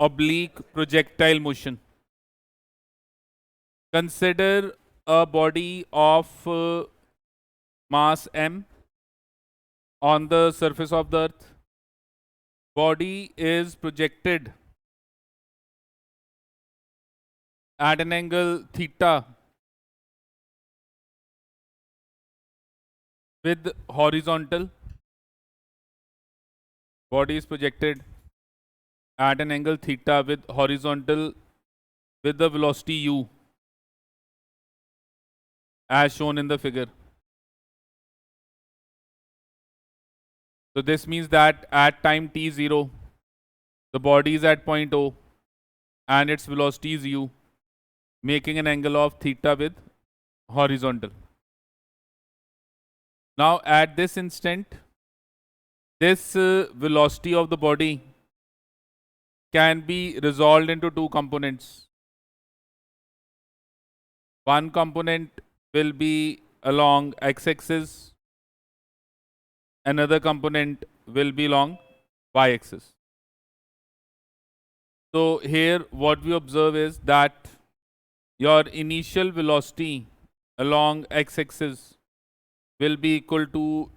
oblique projectile motion. Consider a body of mass m on the surface of the earth. Body is projected at an angle theta with horizontal. Body is projected at an angle theta with horizontal with the velocity u as shown in the figure. So this means that at time t0, the body is at point O and its velocity is u, making an angle of theta with horizontal. Now at this instant, this velocity of the body can be resolved into two components. One component will be along x-axis, another component will be along y-axis. So here what we observe is that your initial velocity along x-axis will be equal to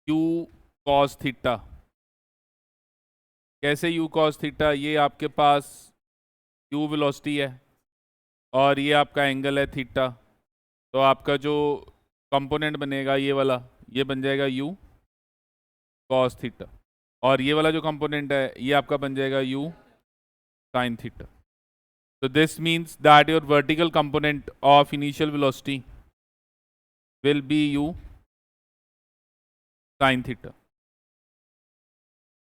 u cos theta. कैसे u cos theta? ये आपके पास u velocity है और ये आपका angle है theta, तो आपका जो कंपोनेंट बनेगा ये वाला, ये बन जाएगा u cos थीटा, और ये वाला जो कंपोनेंट है ये आपका बन जाएगा u sin theta. So this means that your vertical component of initial velocity will be u sin theta.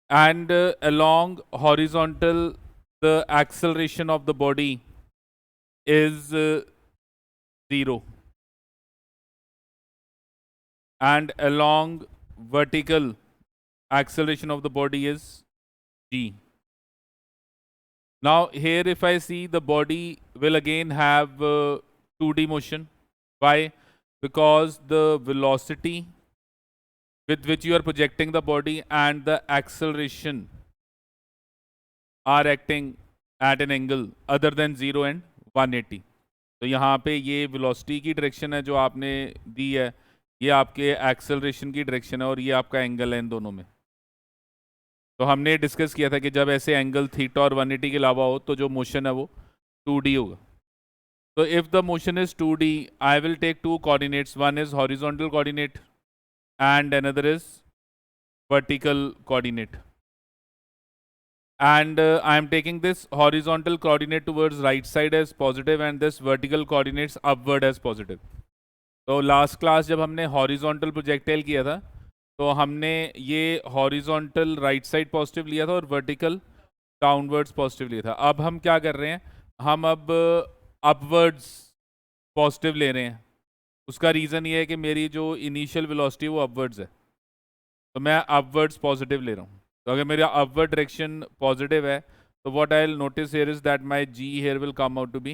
And along horizontal, the acceleration of the body is 0. And along vertical, acceleration of the body is g. Now here if I see, the body will again have 2D motion. Why? Because the velocity with which you are projecting the body and the acceleration are acting at an angle other than 0 and 180. तो यहाँ पे ये velocity की direction है जो आपने दी है, ये आपके acceleration की direction है और ये आपका angle है इन दोनों में. तो हमने डिस्कस किया था कि जब ऐसे एंगल थीटा और 180 के अलावा हो तो जो मोशन है वो 2D होगा. तो if the motion is 2D, I will take two coordinates. One is horizontal coordinate and another is vertical coordinate. And I am taking this horizontal coordinate towards right side as positive and this vertical coordinates upward as positive. तो last class जब हमने horizontal projectile किया था तो हमने ये horizontal right side positive लिया था और वर्टिकल डाउनवर्ड्स पॉजिटिव लिया था. अब हम क्या कर रहे हैं, हम अब अपवर्ड्स पॉजिटिव ले रहे हैं. उसका रीज़न ये है कि मेरी जो इनिशियल वेलोसिटी वो अपवर्ड्स है, तो मैं अपवर्ड्स पॉजिटिव ले रहा हूँ. तो अगर मेरा अपवर्ड डायरेक्शन पॉजिटिव है तो what I will notice here is that my G here will come out to be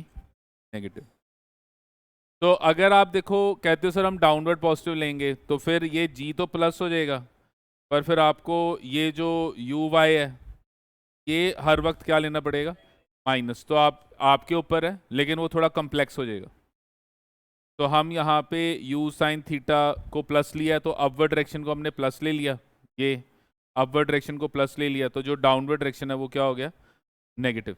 negative. तो अगर आप देखो कहते हो सर हम डाउनवर्ड पॉजिटिव लेंगे तो फिर ये जी तो प्लस हो जाएगा, पर फिर आपको ये जो यू वाई है ये हर वक्त क्या लेना पड़ेगा, माइनस. तो आपके ऊपर है, लेकिन वो थोड़ा कम्प्लेक्स हो जाएगा. तो हम यहाँ पे u साइन थीटा को प्लस लिया है तो अपवर्ड डायरेक्शन को हमने प्लस ले लिया, ये अपवर्ड डायरेक्शन को प्लस ले लिया, तो जो डाउनवर्ड डायरेक्शन है वो क्या हो गया, नेगेटिव.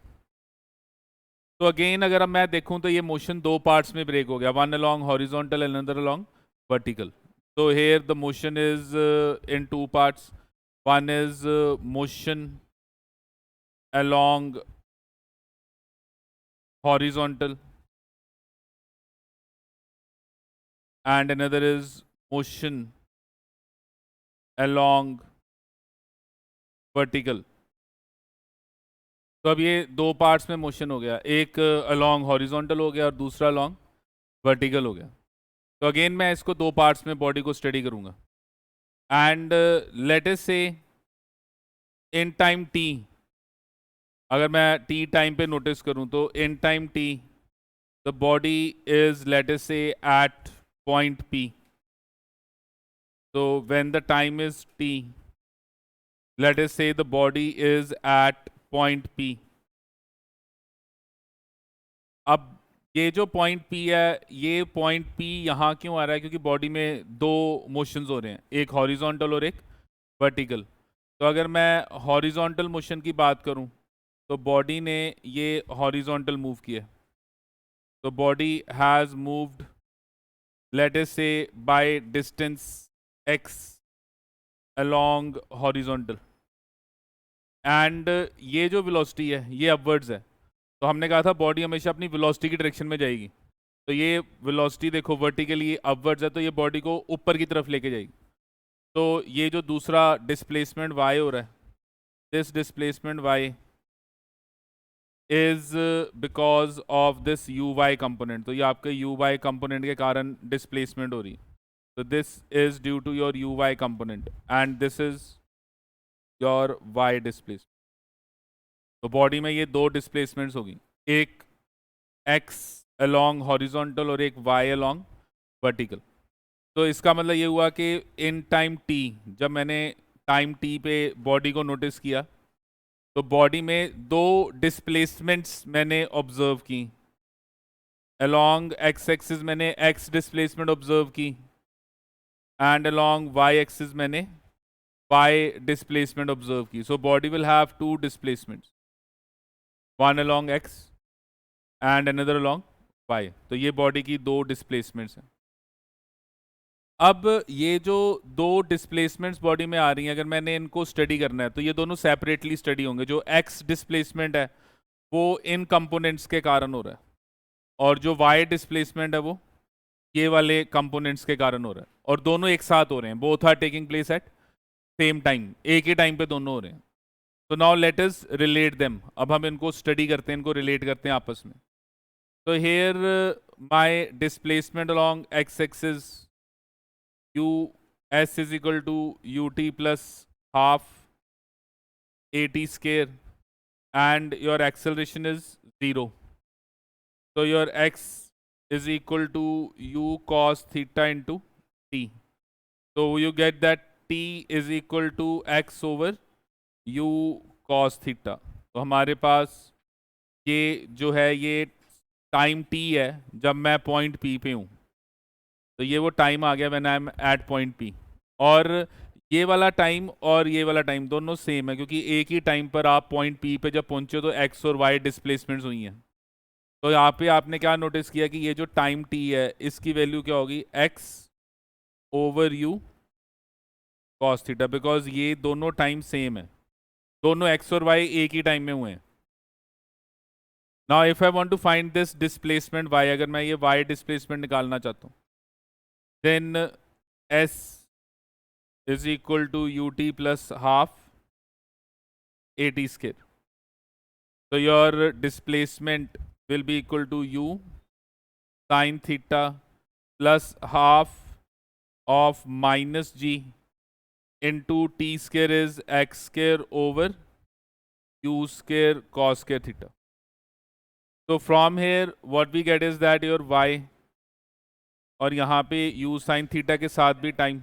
तो अगेन अगर मैं देखूं तो ये मोशन दो पार्ट्स में ब्रेक हो गया, one along horizontal and another along vertical. तो here the motion is in two parts. One is motion along horizontal and another is motion along vertical. तो अब ये दो पार्ट्स में मोशन हो गया, एक along horizontal हो गया और दूसरा along vertical हो गया. तो अगेन मैं इसको दो पार्ट्स में बॉडी को स्टडी करूंगा. एंड लेट अस से इन टाइम t, अगर मैं t टाइम पे नोटिस करूं तो in time t the body is late us से eight point P. So when the time is t, let us say the body is at point P. अब ये जो point P है, ये point P यहाँ क्यों आ रहा है? क्योंकि बॉडी में दो मोशंस हो रहे हैं, एक हॉरिजॉन्टल और एक वर्टिकल। तो अगर मैं हॉरिजॉन्टल मोशन की बात करूं तो बॉडी ने ये हॉरिजॉन्टल मूव किया, तो body has moved let us say by distance x along horizontal and ये जो वेलोसिटी है ये अपवर्ड्स है। तो हमने कहा था बॉडी हमेशा अपनी वेलोसिटी की डायरेक्शन में जाएगी, तो ये वेलोसिटी देखो वर्टिकली अपवर्ड्स है, तो ये बॉडी को ऊपर की तरफ लेके जाएगी। तो ये जो दूसरा डिस्प्लेसमेंट y हो रहा है, this displacement y is because of this uy component. तो ये आपके uy कंपोनेंट के कारण डिस्प्लेसमेंट हो रही है। तो this is due to your uy component and this is your y displacement. तो बॉडी में ये दो डिस्प्लेसमेंट्स होगी, एक x along हॉरिजॉन्टल और एक y along वर्टिकल। तो इसका मतलब ये हुआ कि इन टाइम t, जब मैंने टाइम t पे बॉडी को नोटिस किया तो बॉडी में दो डिस्प्लेसमेंट्स मैंने ऑब्जर्व की। along x एक्सिस मैंने x डिस्प्लेसमेंट ऑब्जर्व की एंड along y एक्सिस मैंने y डिस्प्लेसमेंट ऑब्जर्व की। So body will have two displacements, one along x and another along y। तो ये बॉडी की दो डिस्प्लेसमेंट्स हैं। अब ये जो दो डिस्प्लेसमेंट्स बॉडी में आ रही हैं, अगर मैंने इनको स्टडी करना है तो ये दोनों सेपरेटली स्टडी होंगे। जो x डिस्प्लेसमेंट है वो इन कंपोनेंट्स के कारण हो रहा है, और जो y डिस्प्लेसमेंट है वो ये वाले कंपोनेंट्स के कारण हो रहा है, और दोनों एक साथ हो रहे हैं। Both are taking place at same time, एक ही टाइम पे दोनों हो रहे हैं। तो now let us relate them. अब हम इनको स्टडी करते हैं, इनको रिलेट करते हैं आपस में। तो here my displacement along x axis u s is equal to ut plus half at square and your acceleration is 0. So your x is equal to u cos theta into t. So you get that t is equal to x over u cos theta. तो हमारे पास ये जो है ये time t है जब मैं point P पे हूँ, तो ये वो टाइम आ गया when I am at point P। और ये वाला टाइम और ये वाला टाइम दोनों सेम है, क्योंकि एक ही टाइम पर आप पॉइंट P पे जब पहुंचे हो तो x और y डिस्प्लेसमेंट्स हुई हैं। तो यहाँ पे आपने क्या नोटिस किया कि ये जो टाइम t है इसकी वैल्यू क्या होगी, x over u cos theta, because ये दोनों टाइम सेम है, दोनों x और y एक ही टाइम में हुए हैं। Now if I want to find this displacement y, अगर मैं ये y डिस्प्लेसमेंट निकालना चाहता हूँ, then s is equal to ut plus half at square. So your displacement will be equal to u sin theta plus half of minus g into t square is x square over u square cos square theta. So from here what we get is that your y, और यहाँ पे u sin theta के साथ भी time,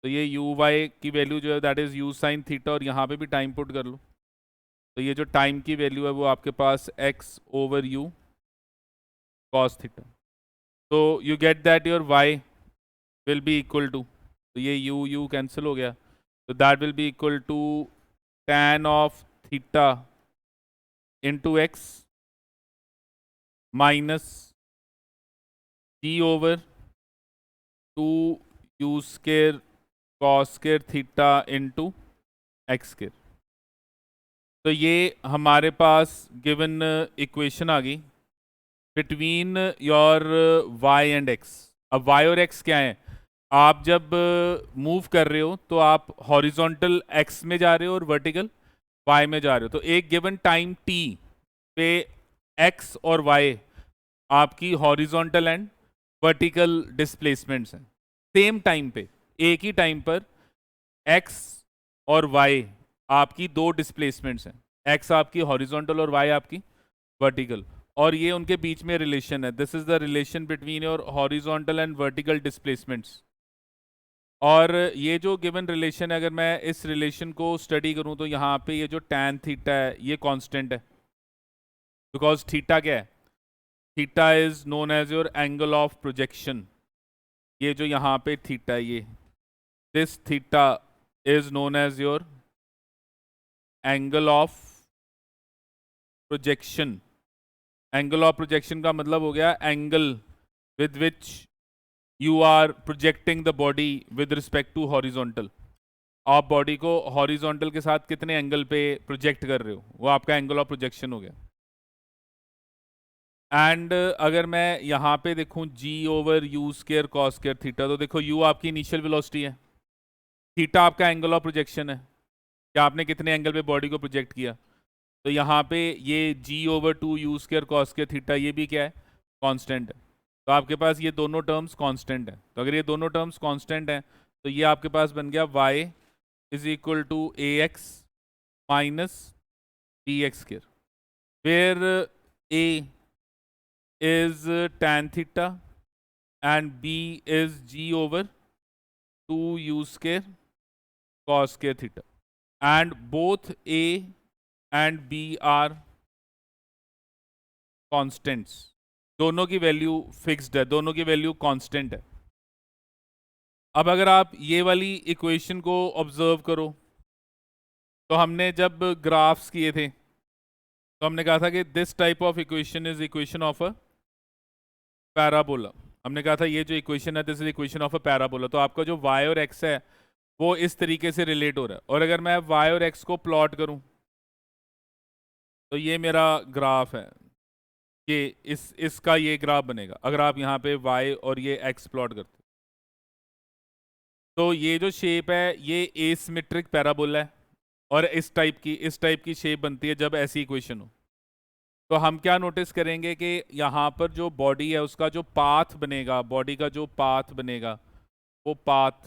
तो ये u y की value जो है that is u sin theta, और यहाँ पे भी टाइम पुट कर लो। तो ये जो टाइम की वैल्यू है वो आपके पास x over u cos theta. तो you get that your y will be equal to, तो ये u कैंसिल हो गया, तो that will be equal to tan of theta into X minus g over 2u square cos square theta into X square. तो ये हमारे पास given equation आ गई between your y and x। अब y और x क्या है, आप जब मूव कर रहे हो तो आप हॉरिजॉन्टल x में जा रहे हो और वर्टिकल y में जा रहे हो। तो एक गिवन टाइम t पे x और y आपकी हॉरिजॉन्टल एंड वर्टिकल डिस्प्लेसमेंट्स हैं। सेम टाइम पे, एक ही टाइम पर x और y आपकी दो डिस्प्लेसमेंट्स हैं, x आपकी हॉरिजॉन्टल और y आपकी वर्टिकल, और ये उनके बीच में रिलेशन है। This is the relation between your horizontal and vertical displacements. और ये जो गिवन रिलेशन है, अगर मैं इस रिलेशन को स्टडी करूं तो यहाँ पे ये जो tan थीटा है ये कांस्टेंट है, बिकॉज थीटा क्या है, theta is known as your angle of projection. ये जो यहाँ पे थीटा है, ये this theta is known as your angle of projection. Angle of projection का मतलब हो गया angle with which you are projecting the body with respect to horizontal. आप बॉडी को हॉरिजॉन्टल के साथ कितने एंगल पे प्रोजेक्ट कर रहे हो, वो आपका एंगल ऑफ प्रोजेक्शन हो गया। एंड अगर मैं यहाँ पे देखूँ G over U square cos square theta, तो देखो यू आपकी इनिशियल वेलोसिटी है, थीटा आपका एंगल ऑफ प्रोजेक्शन है, क्या आपने कितने एंगल पे बॉडी को प्रोजेक्ट किया। तो यहाँ पे ये G over two U square cos square theta, ये भी क्या है, कांस्टेंट है। तो आपके पास ये दोनों टर्म्स कांस्टेंट है। तो अगर ये दोनों टर्म्स कांस्टेंट हैं तो ये आपके पास बन गया y is equal to A X minus D X square, where a is tan theta and b is g over 2 u square cos square theta, and both a and b are constants। दोनों की value fixed है, दोनों की value constant है। अब अगर आप ये वाली इक्वेशन को ऑब्जर्व करो, तो हमने जब ग्राफ्स किए थे तो हमने कहा था कि this type of equation is equation of a parabola. हमने कहा था ये जो इक्वेशन है this is equation of a parabola. तो आपका जो y और x है वो इस तरीके से रिलेट हो रहा है। और अगर मैं y और x को प्लॉट करूं तो ये मेरा ग्राफ है, ये इसका ये ग्राफ बनेगा अगर आप यहाँ पे y और ये x प्लॉट करते। तो ये जो शेप है ये एसिमेट्रिक पैराबोला है, और इस टाइप की शेप बनती है जब ऐसी इक्वेशन हो। तो हम क्या नोटिस करेंगे कि यहाँ पर जो बॉडी है उसका जो पाथ बनेगा, बॉडी का जो पाथ बनेगा वो पाथ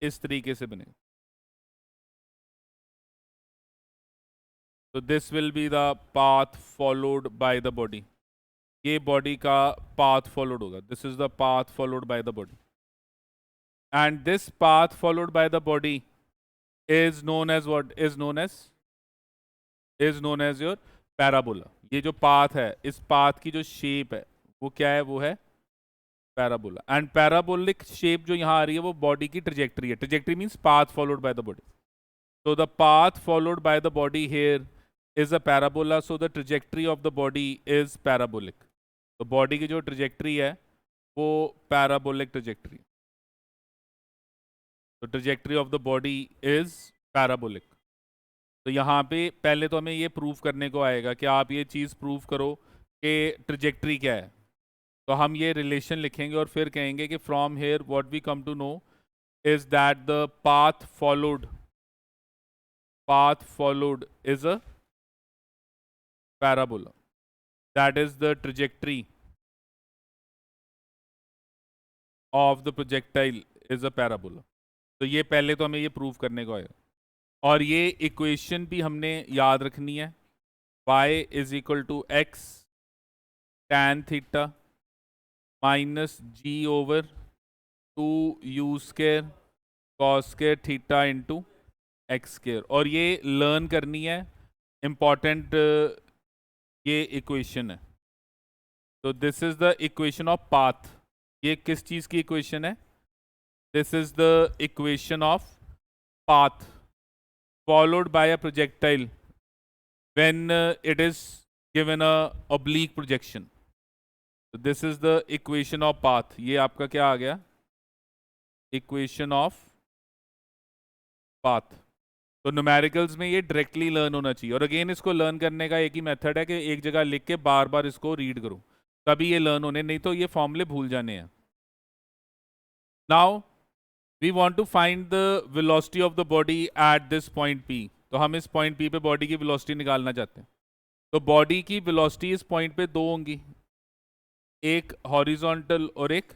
इस तरीके से बनेगा। तो this will be the path followed by the body. ये बॉडी का पाथ फॉलोड होगा, this is the path followed by the body, and this path followed by the body is known as what, is known as your parabola. ये जो path है, इस path की जो shape है वो क्या है, वो है पैराबोला। एंड पैराबोलिक शेप जो यहाँ आ रही है वो बॉडी की ट्रेजेक्टरी है। Trajectory means path followed by the body. So the path followed by the body here is a parabola, so the trajectory of the body is parabolic। तो body की जो ट्रेजेक्टरी है वो पैराबोलिक ट्रेजेक्टरी। तो trajectory of the body is parabolic. तो यहाँ पे पहले तो हमें ये प्रूव करने को आएगा कि आप ये चीज़ प्रूव करो कि ट्रेजेक्टरी क्या है। तो हम ये रिलेशन लिखेंगे और फिर कहेंगे कि from here what we come to know is that the path followed is a parabola, that is the trajectory of the projectile is a parabola। तो ये पहले तो हमें ये प्रूव करने को आएगा, और ये इक्वेशन भी हमने याद रखनी है। y is equal to X tan theta minus G over 2 u square cos square theta into X square. और ये लर्न करनी है, इम्पॉर्टेंट ये इक्वेशन है। तो this is the equation of path. ये किस चीज़ की इक्वेशन है, this is the equation of path followed by a projectile when it is given a oblique projection. तो this is the equation of path. ये आपका क्या आ गया, इक्वेशन ऑफ पाथ। तो न्यूमेरिकल्स में ये डायरेक्टली लर्न होना चाहिए। और अगेन इसको लर्न करने का एक ही मेथड है कि एक जगह लिख के बार बार इसको रीड करो, तभी ये लर्न होने, नहीं तो ये फॉर्मूले भूल जाने हैं। Now we want to find the velocity of the body at this point P। तो हम इस पॉइंट P पे बॉडी की वेलोसिटी निकालना चाहते हैं। तो बॉडी की वेलोसिटी इस पॉइंट पे दो होंगी, एक हॉरिजॉन्टल और एक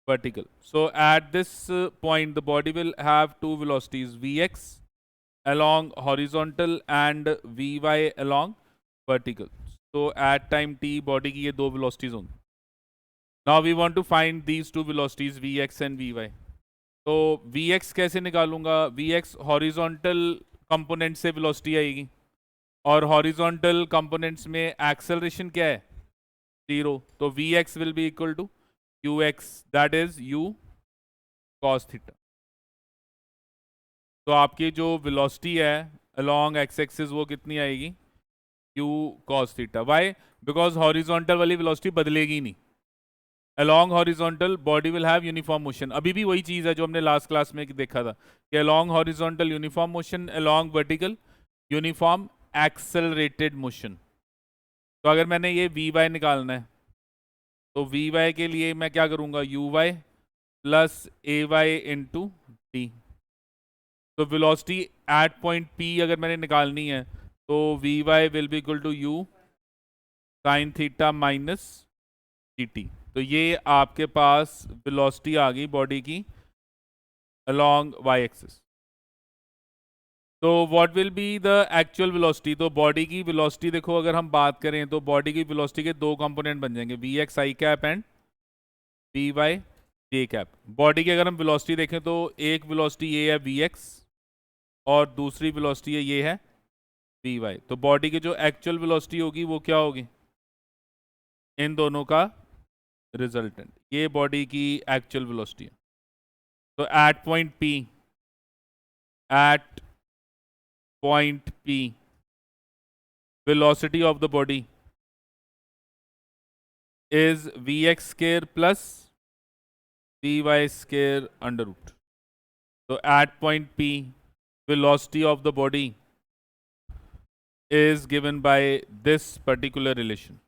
vertical. So at this point the body will have two velocities, Vx along horizontal and Vy along vertical। So at time t body की ये दो velocities होंगी। Now we want to find these two velocities Vx and Vy। तो Vx कैसे निकालूंगा, Vx horizontal component से velocity आएगी, और हॉरिजॉन्टल कंपोनेंट्स में एक्सेलरेशन क्या है 0, तो Vx will be equal to Ux, that is U cos theta. तो आपकी जो वेलोसिटी है अलोंग एक्स एक्सिस वो कितनी आएगी U cos theta. Why? Because horizontal वाली वेलोसिटी बदलेगी नहीं। along horizontal body will have uniform motion। अभी भी वही चीज है जो हमने लास्ट क्लास में देखा था कि along horizontal uniform motion, along vertical uniform accelerated motion। तो अगर मैंने ये Vy निकालना है तो Vy के लिए मैं क्या करूंगा Uy plus Ay into T. तो वेलोसिटी एट पॉइंट P अगर मैंने निकालनी है तो Vy will be equal to U sine theta minus T. तो ये आपके पास वेलोसिटी आ गई बॉडी की अलोंग y एक्सिस। तो what will be the actual velocity? तो बॉडी की वेलोसिटी देखो अगर हम बात करें तो बॉडी की वेलोसिटी के दो कंपोनेंट बन जाएंगे Vx i cap and Vy j cap. Body की अगर हम वेलोसिटी देखें तो एक वेलोसिटी ये है Vx और दूसरी वेलोसिटी ये है Vy। तो बॉडी की जो एक्चुअल वेलोसिटी होगी वो क्या होगी इन दोनों का रिजल्टेंट। ये बॉडी की एक्चुअल वेलोसिटी है। तो at point P velocity of the body is Vx square plus Vy square under root। So at point P velocity of the body is given by this particular relation,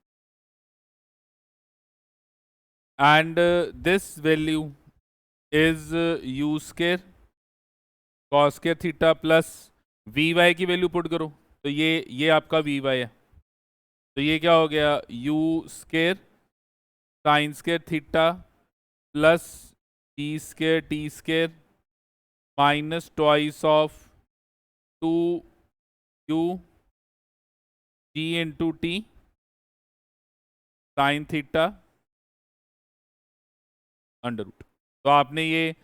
and this value is U square cos square theta plus Vy की value put करो तो ये आपका Vy है। तो ये क्या हो गया U square sine square theta plus T square minus twice of 2U G into T sine theta under root. तो आपने ये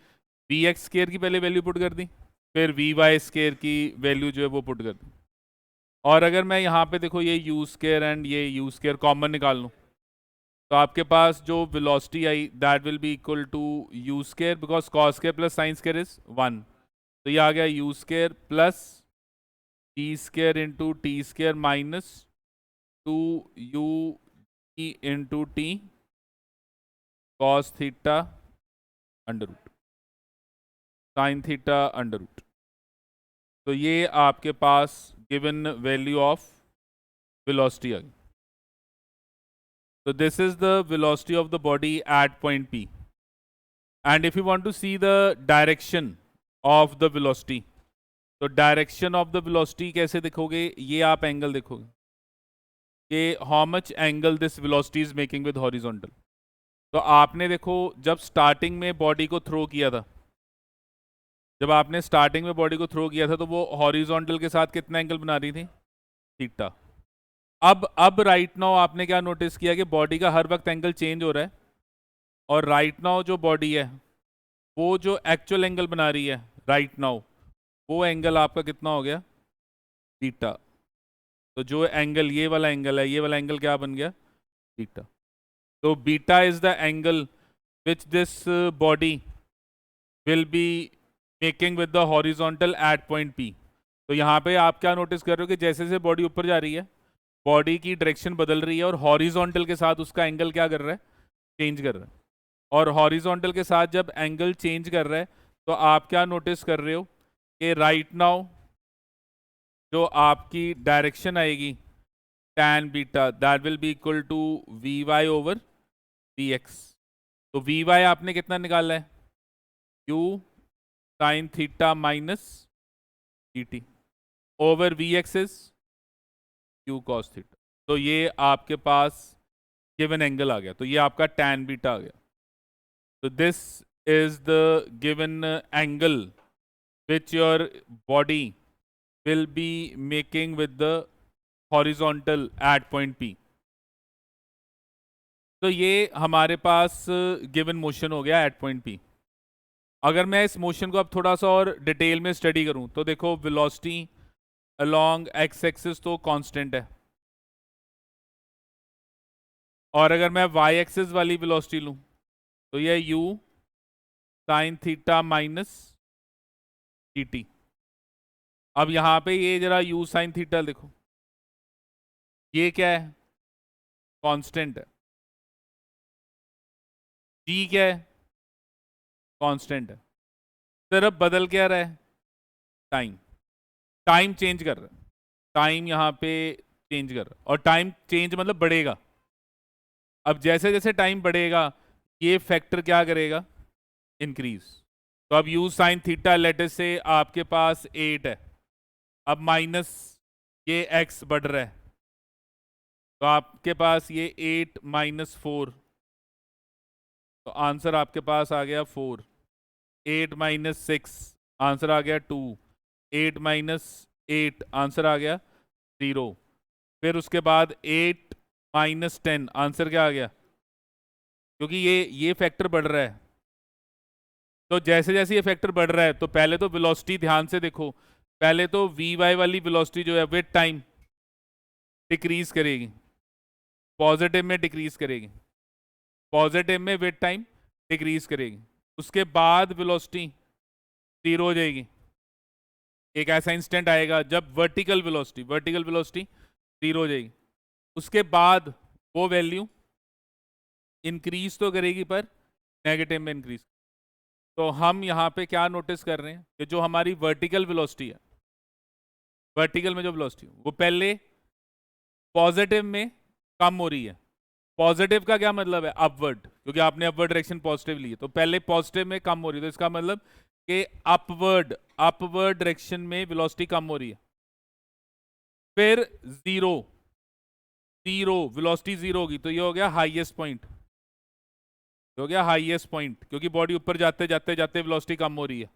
Vx स्केयर की पहले वैल्यू पुट कर दी, फिर Vy स्केयर की वैल्यू जो है वो पुट कर दी। और अगर मैं यहाँ पे देखो ये U स्केयर एंड ये U स्केयर कॉमन निकाल लूँ तो आपके पास जो वेलोसिटी आई that will be equal to U square because cos square plus sine square is 1। तो ये आ गया U square plus T square into T square minus 2U into T cos theta under root sine theta under root. तो ये आपके पास given value of velocity आ गई। So this is the velocity of the body at point P, and if you want to see the direction of the velocity, तो direction of the velocity कैसे देखोगे? ये आप एंगल देखोगे कि how much angle this velocity is making with horizontal. तो आपने देखो जब स्टार्टिंग में बॉडी को थ्रो किया था, जब आपने स्टार्टिंग में बॉडी को थ्रो किया था तो वो हॉरिजॉन्टल के साथ कितना एंगल बना रही थी थीटा। अब राइट नाउ आपने क्या नोटिस किया कि बॉडी का हर वक्त एंगल चेंज हो रहा है और राइट नाउ जो बॉडी है वो जो एक्चुअल एंगल बना रही है राइट नाउ वो एंगल आपका कितना हो गया थीटा। तो जो एंगल ये वाला एंगल है, ये वाला एंगल क्या बन गया थीटा। तो beta is the angle which this body will be making with the horizontal at point P। तो यहाँ पे आप क्या नोटिस कर रहे हो कि जैसे जैसे बॉडी ऊपर जा रही है बॉडी की डायरेक्शन बदल रही है और हॉरिजॉन्टल के साथ उसका एंगल क्या कर रहा है चेंज कर रहा है। और हॉरिजॉन्टल के साथ जब एंगल चेंज कर रहा है तो आप क्या नोटिस कर रहे हो कि राइट नाउ जो आपकी डायरेक्शन आएगी tan beta that will be equal to Vy over Vx। तो Vy आपने कितना निकाला है U sine theta minus dt over Vx is U cos theta. तो ये आपके पास गिवन एंगल आ गया, तो ये आपका tan बीटा आ गया। तो this is the given angle which your body will be making with the horizontal at point P। तो ये हमारे पास गिवन मोशन हो गया एट पॉइंट P। अगर मैं इस मोशन को अब थोड़ा सा और डिटेल में स्टडी करूं तो देखो वेलोसिटी अलोंग एक्स एक्सिस तो कांस्टेंट है, और अगर मैं वाई एक्सिस वाली वेलोसिटी लूं तो ये u sine theta minus dt। अब यहां पे ये जरा u साइन थीटा देखो, ये क्या है, कांस्टेंट है। g क्या है, कांस्टेंट है। सिर्फ बदल क्या रहा है, टाइम। टाइम चेंज कर रहा है, टाइम यहाँ पे चेंज कर रहा है, और टाइम चेंज मतलब बढ़ेगा। अब जैसे जैसे टाइम बढ़ेगा ये फैक्टर क्या करेगा, इंक्रीज। तो अब u साइन थीटा लेटर से आपके पास 8 है, अब माइनस ये x बढ़ रहा है, तो आपके पास ये 8 माइनस 4, तो आंसर आपके पास आ गया 4। 8 माइनस 6 आंसर आ गया 2। 8 माइनस 8 आंसर आ गया 0। फिर उसके बाद 8 माइनस 10 आंसर क्या आ गया, क्योंकि ये फैक्टर बढ़ रहा है। तो जैसे जैसे ये फैक्टर बढ़ रहा है तो पहले तो वेलोसिटी ध्यान से देखो, पहले तो वी वाई वाली वेलोसिटी जो है विद टाइम डिक्रीज करेगी, पॉजिटिव में डिक्रीज करेगी, पॉजिटिव में विद टाइम डिक्रीज करेगी। उसके बाद वेलोसिटी 0 हो जाएगी। एक ऐसा इंस्टेंट आएगा जब वर्टिकल वेलोसिटी 0 हो जाएगी। उसके बाद वो वैल्यू इंक्रीज तो करेगी पर नेगेटिव में इंक्रीज। तो हम यहाँ पे क्या नोटिस कर रहे हैं कि जो हमारी वर्टिकल वेलोसिटी है, वर्टिकल में जो वेलोसिटी वो पहले पॉजिटिव में कम हो रही है। पॉजिटिव का क्या मतलब है, अपवर्ड, क्योंकि आपने अपवर्ड डायरेक्शन पॉजिटिव ली है, तो पहले पॉजिटिव में कम हो रही है, तो इसका मतलब कि अपवर्ड डायरेक्शन में वेलोसिटी कम हो रही है। फिर जीरो वेलोसिटी 0 होगी, तो ये हो गया हाईएस्ट पॉइंट, हो गया हाईएस्ट पॉइंट, क्योंकि बॉडी ऊपर जाते जाते जाते वेलोसिटी कम हो रही है।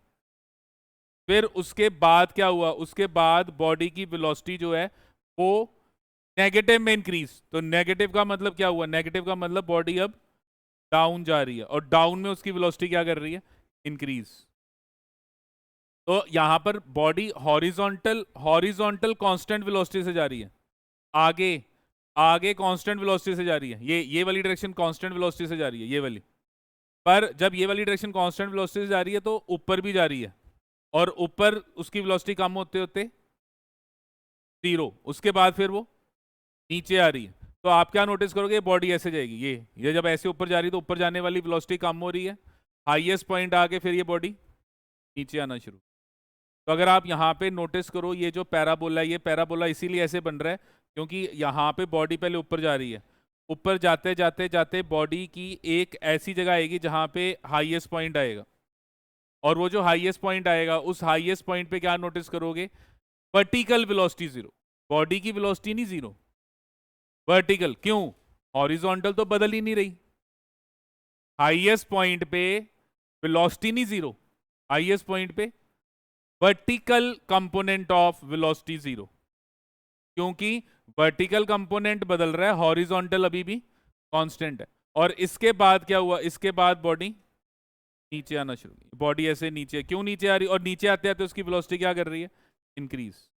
फिर उसके बाद क्या हुआ, उसके बाद बॉडी की वेलोसिटी जो है वो नेगेटिव में इंक्रीज। तो नेगेटिव का मतलब क्या हुआ, नेगेटिव का मतलब बॉडी अब डाउन जा रही है, और डाउन में उसकी वेलोसिटी क्या कर रही है, इंक्रीज। तो यहां पर बॉडी हॉरिजॉन्टल कांस्टेंट वेलोसिटी से जा रही है, आगे आगे कांस्टेंट वेलोसिटी से जा रही है। ये वाली डायरेक्शन कांस्टेंट वेलोसिटी से जा रही है, ये वाली। पर जब ये वाली डायरेक्शन कांस्टेंट वेलोसिटी से जा रही है तो ऊपर भी जा रही है, और ऊपर उसकी वेलोसिटी कम होते होते 0, उसके बाद फिर वो नीचे आ रही है। तो आप क्या नोटिस करोगे, बॉडी ऐसे जाएगी, ये जब ऐसे ऊपर जा रही है तो ऊपर जाने वाली वेलोसिटी कम हो रही है, हाईएस्ट पॉइंट आके फिर ये बॉडी नीचे आना शुरू। तो अगर आप यहाँ पे नोटिस करो, ये जो पैराबोला है, ये पैराबोला इसीलिए ऐसे बन रहा है क्योंकि यहाँ पे बॉडी पहले ऊपर जा रही है, ऊपर जाते जाते जाते बॉडी की एक ऐसी जगह आएगी जहाँ पे हाईएस्ट पॉइंट आएगा, और वो जो हाईएस्ट पॉइंट आएगा उस हाईएस्ट पॉइंट पे क्या नोटिस करोगे, वर्टिकल वेलोसिटी 0। बॉडी की वेलोसिटी नहीं 0, वर्टिकल। क्यों, हॉरिजॉन्टल तो बदल ही नहीं रही। हाईएस्ट पॉइंट पे वेलोसिटी नहीं 0, हाईएस्ट पॉइंट पे वर्टिकल कंपोनेंट ऑफ वेलोसिटी 0, क्योंकि वर्टिकल कंपोनेंट बदल रहा है, हॉरिजॉन्टल अभी भी कांस्टेंट है। और इसके बाद क्या हुआ, इसके बाद बॉडी नीचे आना शुरू, बॉडी ऐसे नीचे, क्यों नीचे आ रही, और नीचे आते आते उसकी वेलोसिटी क्या कर रही है, इंक्रीज।